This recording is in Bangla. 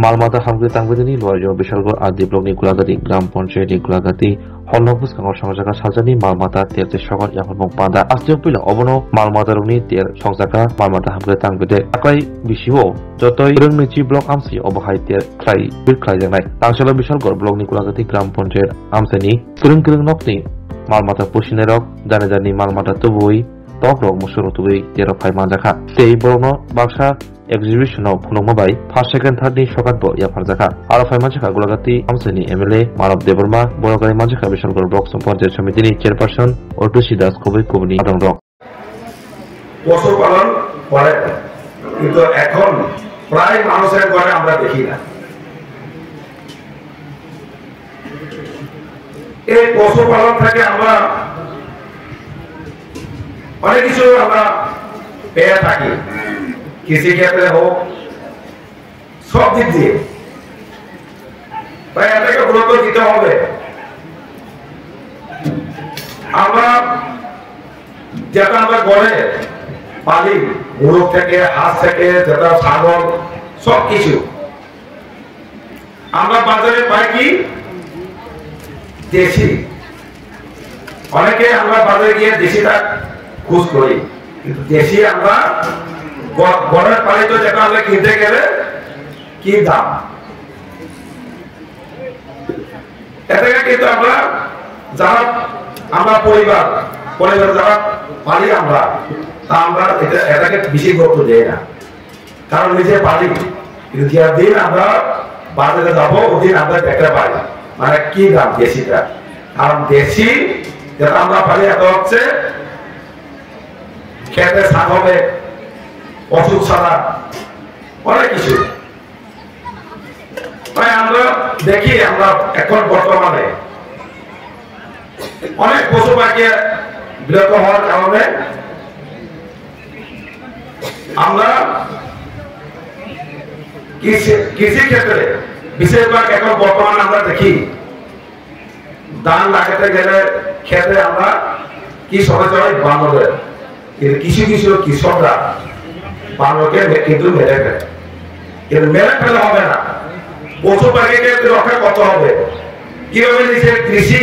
মালমাতা হামগ্রি তাংবেদিনী লয়জ বিশালগড় আদি ব্লকনি গুলাগাতি গ্রাম পঞ্চায়েতনি গুলাগাতি হলনবুস কাঙর সংজাকা সাজানি মালমাতা তেরতে সগর ইয়াহরমক পাদা আস্তিও পিলা অবনো মালমাতা রংনি তের সংজাকা মালমাতা হামগ্রি তাংবেদে আকাই বিশিও যতই রংনিচি ব্লক আমসি অবহাই তের খ্লাই বিরখ্লাই জানাই তাংশালা বিশালগড় ব্লকনি গুলাগাতি গ্রাম পঞ্চায়েত আমসেনি কিরং নকনি মালমাতা পুশিনে রক জানে জানি মালমাতা তুবুই tok rok musoro tubui tero phai manjaka tei borno baksa exhibition of phunongmabai first second third ni sokat bo ya pharjaka aro phai manjaka gulagati amseni MLA Manav Deborma borogari manjaka Bishalgor Block Sampanchayat Samiti ni chairperson Ortusi Das Koboi Kobni adong rok পশুপালন করে কিন্তু এখন প্রায় মানুষের ঘরে আমরা দেখি না। এই পশুপালন থেকে আমরা অনেক কিছু আমরা পেয়ে থাকি, কৃষি ক্ষেত্রে হোক, সব দিক দিয়ে। তাই এটাকে গুরুত্ব দিতে হবে। আমরা যেটা আমরা ঘরে পালি, মুরগ থেকে, হাঁস থেকে, যেটা ছাগল, সব কিছু আমরা বাজারে পাই কি দেশি। অনেকে আমরা বাজারে গিয়ে দেশিটা খুঁজ করি, কিন্তু দেশি আমরা ঘরের পালিত যেটা আমরা কিনতে গেলে কি দাম, এটাকে কিন্তু আমরা যারা আমরা পরিবার যারা পালি আমরা, তা আমরা এটাকে বেশি গুরুত্ব দেই না। কারণ নিজে পালি, কিন্তু যে দিন আমরা বাজারে যাবো ওদিন আমরা দেখতে পাই মানে কি দাম দেশিটা। কারণ দেশি যেটা আমরা পালি এটা হচ্ছে খেতে শাক হবে, ওষুধ ছাড়া অনেক কিছু। তাই আমরা দেখি আমরা এখন বর্তমানে অনেক পশু পাখি বিরত হওয়ার কারণে আমরা কৃষি ক্ষেত্রে বিশেষভাগ এখন বর্তমানে আমরা দেখি ধান লাগাতে গেলে ক্ষেত্রে আমরা কি সরাসরি বানরে, কিন্তু কিছু কৃষকরা বানরকে কিন্তু মেরে ফেলে। কিন্তু মেরে ফেলে হবে না, পশু পাখিকে রক্ষা করতে হবে। কিভাবে নিজের কৃষি